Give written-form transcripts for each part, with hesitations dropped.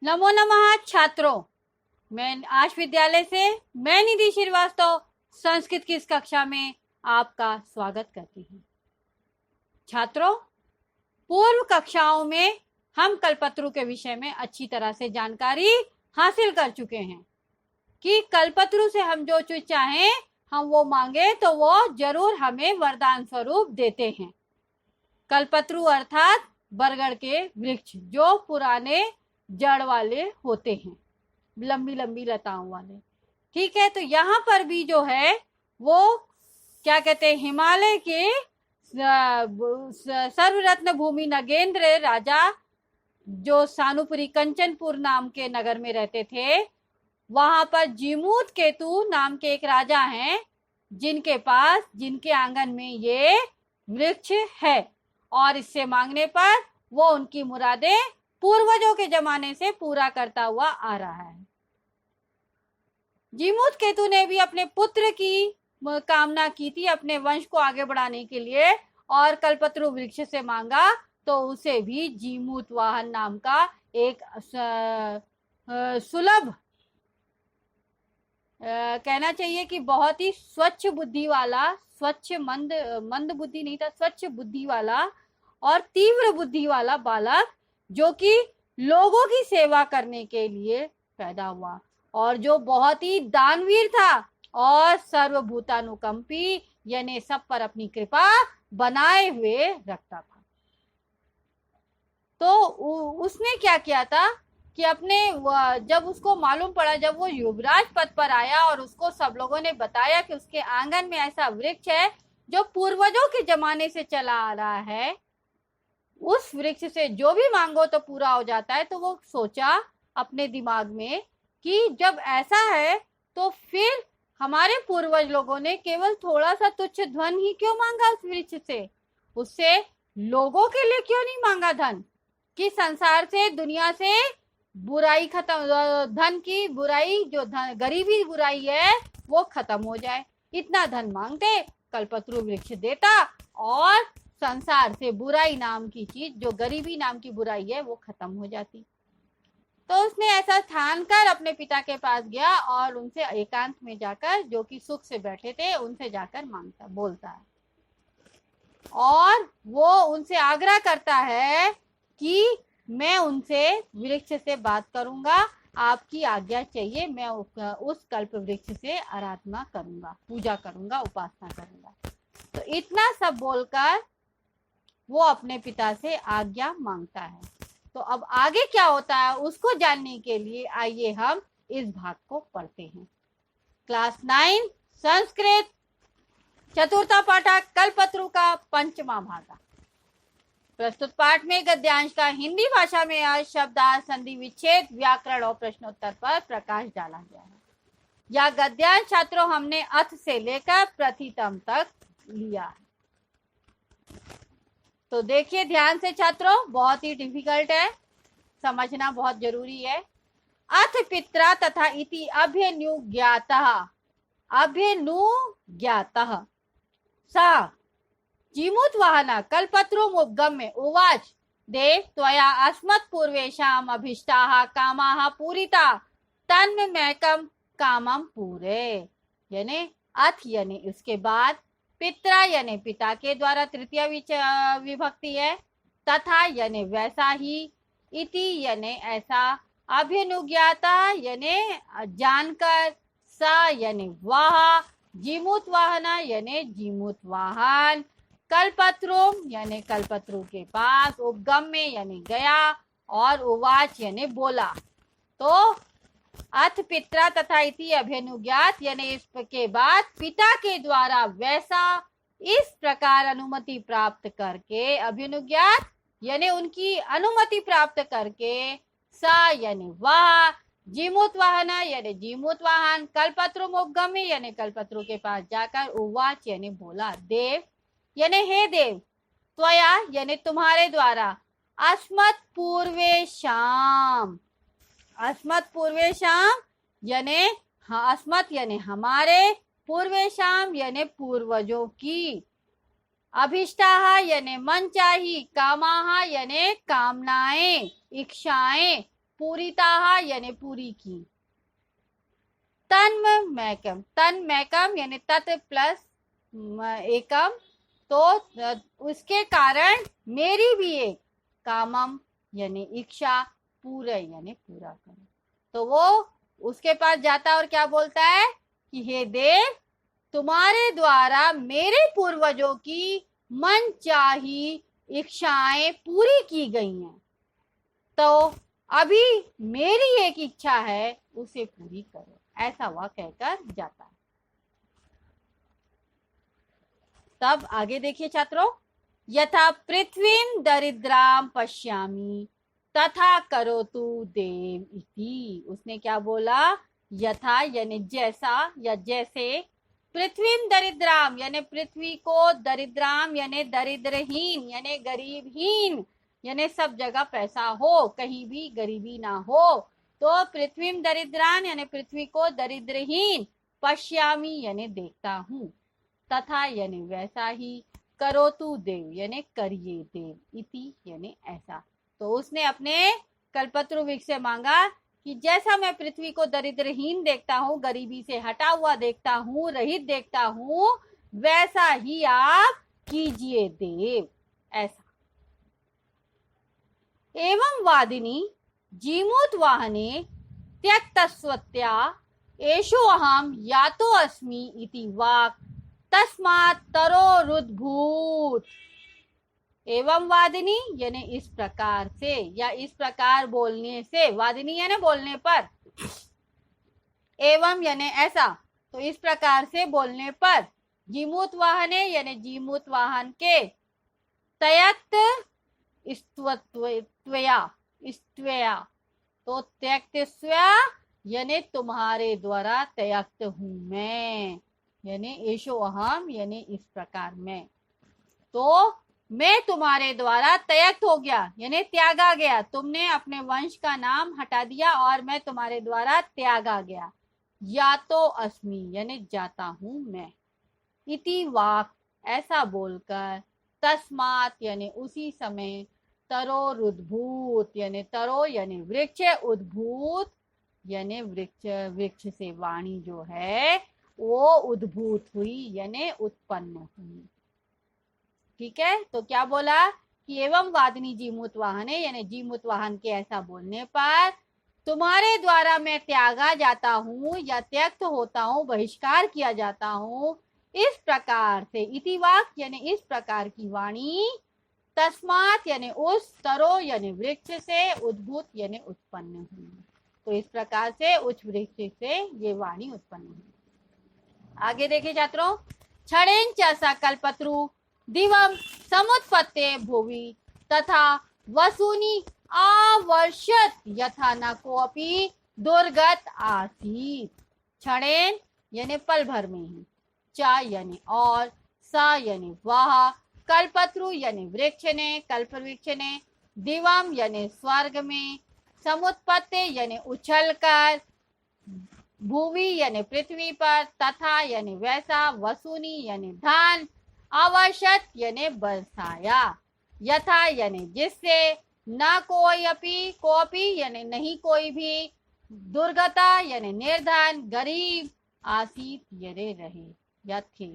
नमो नमः छात्रों, मैं आज विद्यालय से मैं निधि श्रीवास्तव संस्कृत की इस कक्षा में आपका स्वागत करती हूँ। छात्रों, पूर्व कक्षाओं में हम कल्पतरु के विषय में अच्छी तरह से जानकारी हासिल कर चुके हैं कि कल्पतरु से हम जो चीज चाहें हम वो मांगे तो वो जरूर हमें वरदान स्वरूप देते हैं। कल्पतरु अर्थात बरगद के वृक्ष जो पुराने जड़ वाले होते हैं, लंबी लंबी लताओं वाले। ठीक है, तो यहाँ पर भी जो है वो क्या कहते हैं, हिमालय के सर्वरत्न भूमि नगेंद्र राजा जो सानुपुरी कंचनपुर नाम के नगर में रहते थे, वहां पर जीमूत केतु नाम के एक राजा हैं जिनके आंगन में ये वृक्ष है और इससे मांगने पर वो उनकी मुरादें पूर्वजों के जमाने से पूरा करता हुआ आ रहा है। जीमूत केतु ने भी अपने पुत्र की कामना की थी अपने वंश को आगे बढ़ाने के लिए और कल्पतरु वृक्ष से मांगा तो उसे भी जीमूत वाहन नाम का एक सुलभ कहना चाहिए कि बहुत ही स्वच्छ बुद्धि वाला, स्वच्छ मंद बुद्धि नहीं था, स्वच्छ बुद्धि वाला और तीव्र बुद्धि वाला बालक जो कि लोगों की सेवा करने के लिए पैदा हुआ और जो बहुत ही दानवीर था और सर्वभूतानुकंपी यानी सब पर अपनी कृपा बनाए हुए रखता था। तो उसने क्या किया था कि जब उसको मालूम पड़ा, जब वो युवराज पद पर आया और उसको सब लोगों ने बताया कि उसके आंगन में ऐसा वृक्ष है जो पूर्वजों के जमाने से चला आ रहा है, उस वृक्ष से जो भी मांगो तो पूरा हो जाता है, तो वो सोचा अपने दिमाग में कि जब ऐसा है तो फिर हमारे पूर्वज लोगों ने केवल थोड़ा सा तुच्छ धन ही क्यों मांगा उस वृक्ष से, उससे लोगों के लिए क्यों नहीं मांगा धन कि संसार से, दुनिया से बुराई खत्म, धन की बुराई, जो गरीबी बुराई है वो खत्म हो जाए। इतना धन मांगते, कल्पतरु वृक्ष देता और संसार से बुराई नाम की चीज, जो गरीबी नाम की बुराई है, वो खत्म हो जाती। तो उसने ऐसा ठान कर अपने पिता के पास गया और उनसे एकांत में जाकर, जो कि सुख से बैठे थे, उनसे जाकर बोलता है और वो उनसे आग्रह करता है कि मैं उनसे वृक्ष से बात करूंगा, आपकी आज्ञा चाहिए, मैं उस कल्प वृक्ष से आराधना करूंगा, पूजा करूंगा, उपासना करूंगा। तो इतना सब बोलकर वो अपने पिता से आज्ञा मांगता है। तो अब आगे क्या होता है उसको जानने के लिए आइए हम इस भाग को पढ़ते हैं। क्लास 9 संस्कृत चतुर्था पाठक कल्पतरु का पंचमा भाग। प्रस्तुत पाठ में गद्यांश का हिंदी भाषा में आज शब्दार्थ, संधि विच्छेद, व्याकरण और प्रश्नोत्तर पर प्रकाश डाला गया है। यह गद्यांश छात्रों हमने अथ से लेकर प्रथितम तक लिया है। तो देखिए ध्यान से छात्रों, बहुत ही डिफिकल्ट है, समझना बहुत जरूरी है। अथ पित्रा तथा इति अभ्यनुज्ञातः सा जीमूत वाहन कल्पतरुमुपगम्य उवाच देव त्वया अस्मत् पूर्वेषाम् अभीष्टाः कामाः पूरिता तन्ममेकं कामं पूरे। यानी अथ यानी उसके बाद, पित्रा यानी पिता के द्वारा तृतीय विभक्ति है, तथा यानी वैसा ही, इति यानी ऐसा, अभ्यनुज्ञाता यानी जानकर, सा यानी वह, जीमूत वाहन यानी जीमूत वाहन, कल्पतरुम यानी कल्पतरु के पास, उपगम्य यानी गया और उवाच यानी बोला। तो अथ पित्रा तथा इति अभ्यनुज्ञात यानी इसके बाद पिता के द्वारा वैसा इस प्रकार अनुमति प्राप्त करके, अभ्यनुज्ञात यानी उनकी अनुमति प्राप्त करके, सा यानी वह, जीमूत वाहन यानी जीमूत वाहन, कल्पतरुम उपगम्य यानी कल्पतरु के पास जाकर, उवाच यानी बोला, देव यानी हे देव, त्वया यानी तुम्हारे द्वारा, अस्मत् पूर्वेषाम, अस्मत् पूर्वेषाम यानी अस्मत् यानी हमारे, पूर्वेषाम यानी पूर्वजों की, अभिष्टाः यानी मन चाही, कामाः यानी कामनाएं, इच्छाएं, पूरिताः यानी पूरी की। तन्मैकम, तन्मैकम यानी तत् प्लस एकम, तो उसके कारण मेरी भी एक, कामम यानी इच्छा, पूरे यानी पूरा करो। तो वो उसके पास जाता है और क्या बोलता है कि हे देव, तुम्हारे द्वारा मेरे पूर्वजों की मनचाही इच्छाएं पूरी की गई हैं, तो अभी मेरी एक इच्छा है, उसे पूरी करो। ऐसा वह कहकर जाता है। तब आगे देखिए छात्रों, यथा पृथ्वीं दरिद्राम पश्यामि तथा करोतु देव इति। उसने क्या बोला, यथा यानी जैसा या जैसे, पृथ्वीं दरिद्राम यानी पृथ्वी को, दरिद्राम यानी दरिद्रहीन यानी गरीबहीन, यानी सब जगह पैसा हो, कहीं भी गरीबी ना हो। तो पृथ्वीं दरिद्रान यानी पृथ्वी को दरिद्रहीन, पश्यामी यानी देखता हूँ, तथा यानी वैसा ही, करोतु देव यानी करिए देव, इति यानी ऐसा। तो उसने अपने कल्पत्रु वृक्ष से मांगा कि जैसा मैं पृथ्वी को दरिद्रहीन देखता हूँ, गरीबी से हटा हुआ देखता हूँ, रहित देखता हूँ, वैसा ही आप कीजिए देव, ऐसा। एवं वादिनी जीमूत वाहने त्यक्तस्वत्या एषो अहम यातो अस्मि इति वाक् तस्मात् तरोरुद्भूत। एवं वादिनी यानी इस प्रकार से, या इस प्रकार बोलने से, वादिनी यानी बोलने पर, एवं यानी ऐसा, तो इस प्रकार से बोलने पर, जीमूत वाहने यानी जीमूत वाहन के, त्यक्त त्वया, तो त्यक्त स्व्या यानी तुम्हारे द्वारा त्यक्त हूं मैं, यानी एशो अहम यानी इस प्रकार मैं, तो मैं तुम्हारे द्वारा त्यक्त हो गया यानी त्यागा गया, तुमने अपने वंश का नाम हटा दिया और मैं तुम्हारे द्वारा त्यागा गया। या तो अस्मि यानी जाता हूं मैं, इति वाक ऐसा बोलकर, तस्मात यानी उसी समय, तरोरुद्भूत यानी तरो यानी वृक्ष, उद्भूत यानी वृक्ष, वृक्ष से वाणी जो है वो उद्भूत हुई यानी उत्पन्न हुई। ठीक है, तो क्या बोला कि एवं वादिनी जीमूत वाहने यानी जीमूत वाहन के ऐसा बोलने पर, तुम्हारे द्वारा मैं त्यागा जाता हूँ या त्यक्त होता हूँ, बहिष्कार किया जाता हूँ, इस प्रकार से, इति वाक यानी इस प्रकार की वाणी, तस्मात यानी उस, तरो यानी वृक्ष से, उद्भूत यानी उत्पन्न हुई, तो इस प्रकार से उच्च वृक्ष से ये वाणी उत्पन्न हुई। आगे देखिए छात्रों, क्षणेन च स कल्पत्रु दिवम समुत्पत्ते भुवि तथा वसूनि आवर्षत यथा न कोऽपि दुर्गत आसीत। क्षणेन यानी पल भर में ही, च यानी और, स यानी वह, कल्पत्रु यानी वृक्ष ने, कल्प वृक्ष ने, दिवम यानी स्वर्ग में, समुत्पत्ति यानी उछल कर, भूवि यानी पृथ्वी पर, तथा यानी वैसा, वसूनी यानी धन, आवश्यक यानी बरसाया, यथा यानी जिससे, न कोई अपि, कोपी यानी नहीं कोई भी, दुर्गता यानी निर्धन, गरीब, आसीत यानी रहे या थे।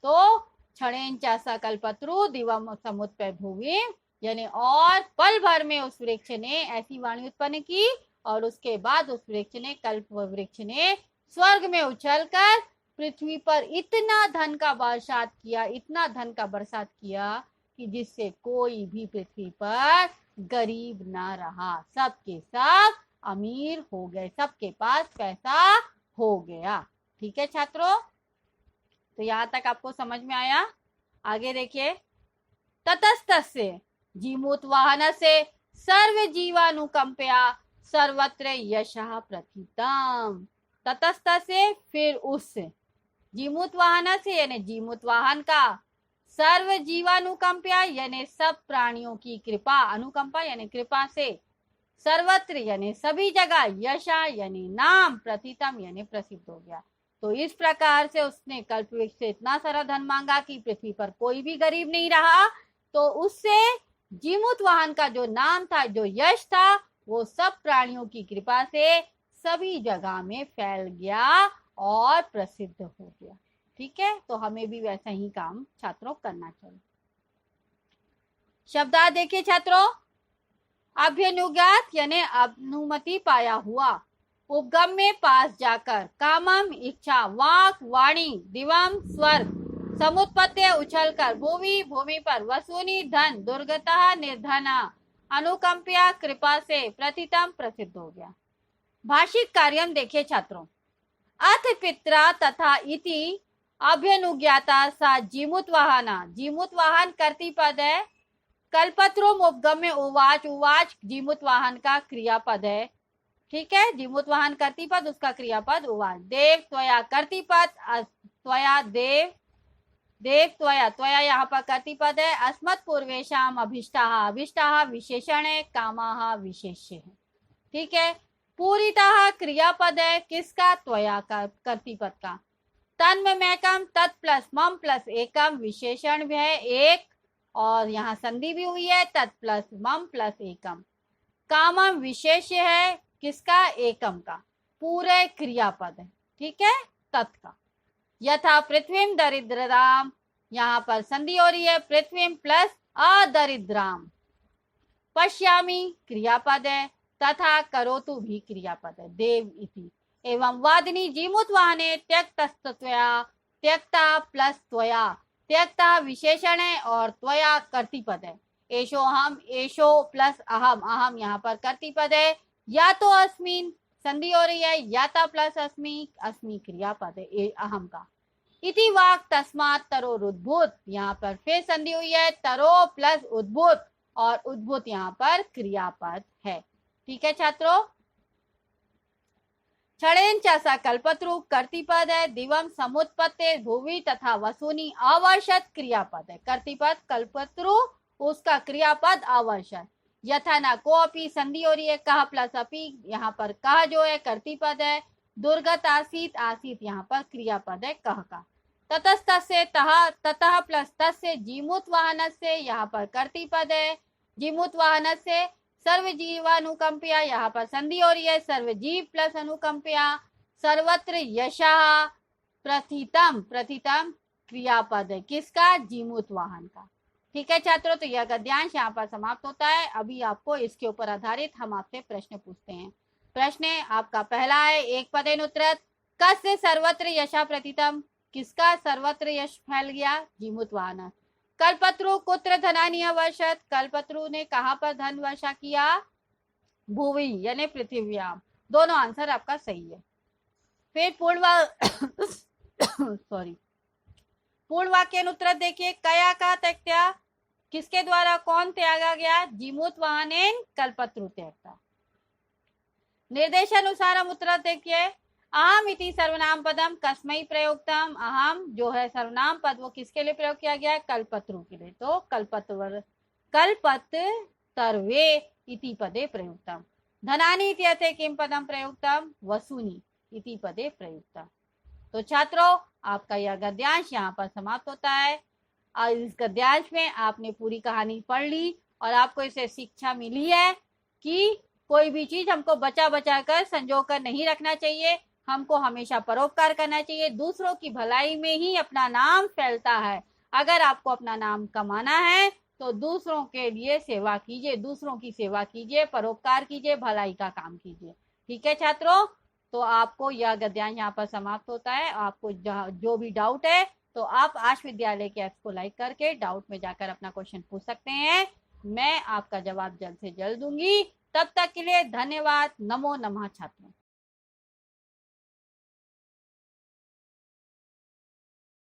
तो क्षणेन च स कल्पत्रु दिवम समुत्पय भूवि यानी और पल भर में उस वृक्ष ने ऐसी वाणी उत्पन्न की, और उसके बाद उस वृक्ष ने, कल्प वृक्ष ने स्वर्ग में उछलकर पृथ्वी पर इतना धन का बरसात किया, इतना धन का बरसात किया कि जिससे कोई भी पृथ्वी पर गरीब ना रहा, सबके सब अमीर हो गए, सबके पास पैसा हो गया। ठीक है छात्रों, तो यहाँ तक आपको समझ में आया। आगे देखिए, ततस्तस्य जीमूत वाहन से सर्व जीवानुकंपया सर्वत्र यशः प्रथितम। ततस्थ से फिर उस, जीमूत वाहन से यानी जीमूत वाहन का, सर्व जीवानुकंपया यानी सब प्राणियों की कृपा, अनुकंपा यानी कृपा से, सर्वत्र यानी सभी जगह, यशा यानी नाम, प्रथितम यानी प्रसिद्ध हो गया। तो इस प्रकार से उसने कल्पवृक्ष से इतना सारा धन मांगा कि पृथ्वी पर कोई भी गरीब नहीं रहा, तो उससे जीमूत वाहन का जो नाम था, जो यश था, वो सब प्राणियों की कृपा से सभी जगह में फैल गया और प्रसिद्ध हो गया। ठीक है, तो हमें भी वैसा ही काम छात्रों करना चाहिए। शब्दार्थ देखिए छात्रों, अभ्युनुज्ञात यानी अनुमति पाया हुआ, उपगम में पास जाकर, कामम इच्छा, वाक वाणी, दिवम स्वर्ग, समुत्पत्ति उछलकर, भूमि भूमि पर, वसूनी धन, दुर्गतः निर्धना, अनुकंपिया कृपा से, प्रतितम प्रसिद्ध हो गया। भाषिक कार्यम देखिए छात्रों, अथ पित्रा तथा इति अभ्यनुज्ञाता सा जीमुत वाहना, जीमुत वाहन कर्तृपद है, कल्पत्रुम उपगम्य उवाच, उवाच जीमुत वाहन का क्रियापद है। ठीक है, जीमुत वाहन कर्तृपद, उसका क्रियापद उवाच। देव त्वया कर्तृपद, त्वया देव, देव त्वया, त्वया यहाँ पर कर्तृपद है, अस्मत् पूर्वेशाम अभिष्टाः, अभिष्टाः विशेषण है, कामाः विशेष्य है। ठीक है, पूरितः क्रियापद है, किसका? त्वया का, कर्तृपद का। तन्ममेकम, तत् प्लस मम प्लस एकम विशेषण है एक, और यहाँ संधि भी हुई है, तत् प्लस मम प्लस एकम। कामम विशेष्य है, किसका? एकम का। पूरे क्रियापद है। ठीक है, तत् का। यथा पृथ्वीम दरिद्रराम, यहाँ पर संधि हो रही है, पृथ्वीम प्लस अदरिद्राम। पश्यामि क्रियापद है, तथा करोतु भी क्रियापद है, देव इति। एवं वादिनी जीमुत वाहने त्यक्तस्तत्वया, त्यक्ता प्लस त्वया, त्यक्ता विशेषण है और त्वया कर्तृपद है। एशो हम, एशो प्लस अहम, अहम यहाँ पर कर्तृपद है। या तो अस्मिन, संधि हो रही है, याता प्लस अस्मि, अस्मि क्रियापद है अहम का। इति वाक तस्मात् तरोर उद्भूत, यहाँ पर फिर संधि हुई है, तरो प्लस उद्भूत, और उद्भूत यहाँ पर क्रियापद है। ठीक है छात्रों, क्षणेन च कल्पत्रु कर्तृपद है, दिवम समुत्पत्ति भुवि तथा वसूनी अवर्षत क्रियापद है। कर्तृपद कल्पत्रु, उसका क्रियापद अवर्षत। यथा न को अपी, संधि हो रही है, कह प्लस अपी, यहाँ पर कह जो है कर्तृपद है। दुर्गत आसीत, आसीत यहाँ पर क्रियापद है कह का। ततस्त से तह, ततः प्लस तस्य जीमुत वाहन से, यहाँ पर कर्तृपद है। जीमुत वाहन से सर्वजीवानुकंपिया, यहाँ पर संधि हो रही है, सर्वजीव प्लस अनुकंपिया। सर्वत्र यशः, प्रथितम, प्रथितम क्रियापद है, किसका? जीमुत वाहन का। ठीक है छात्रों, तो यह गद्यांश यहाँ पर समाप्त होता है। अभी आपको इसके ऊपर आधारित हम आपसे प्रश्न पूछते हैं। प्रश्न आपका पहला है, एक पदेन उत्तरत, कस्य सर्वत्र यशा प्रतितम, किसका सर्वत्र यश फैल गया? जीमुत वाहन। कल्पत्रु कुत्र धनानि अवर्षत, कल्पत्रु ने कहां पर धन वर्षा किया? भूवि यानी पृथ्व्याम। दोनों आंसर आपका सही है। फिर सॉरी, पूर्ण वाक्य उत्तर देखिए, कया का त्यक्त्या, किसके द्वारा कौन त्यागा गया? जीमुत वाहनेन कल्पत्रु त्यक्ता। निर्देशानुसार उत्तर देखिए, अहम इति सर्वनाम पदम कस्मै प्रयोक्तम, अहम जो है सर्वनाम पद वो किसके लिए प्रयोग किया गया? कल्पत्रु के लिए। तो कल्पतर्वे इति पदे प्रयुक्तम। धनानि इत्यर्थे किम पदम प्रयुक्तम? वसूनि इति पदे प्रयुक्तम। तो छात्रों, आपका यह गद्यांश यहाँ पर समाप्त होता है। और इस गद्यांश में आपने पूरी कहानी पढ़ ली और आपको इसे शिक्षा मिली है कि कोई भी चीज हमको बचा बचा कर संजो कर नहीं रखना चाहिए, हमको हमेशा परोपकार करना चाहिए। दूसरों की भलाई में ही अपना नाम फैलता है। अगर आपको अपना नाम कमाना है तो दूसरों के लिए सेवा कीजिए, दूसरों की सेवा कीजिए, परोपकार कीजिए, भलाई का काम कीजिए। ठीक है छात्रों, तो आपको यह गद्यांश यहाँ पर समाप्त होता है। आपको जो भी डाउट है तो आप आश विद्यालय के ऐप्स को लाइक करके डाउट में जाकर अपना क्वेश्चन पूछ सकते हैं। मैं आपका जवाब जल्द से जल्द दूंगी। तब तक के लिए धन्यवाद। नमो नमः छात्रों।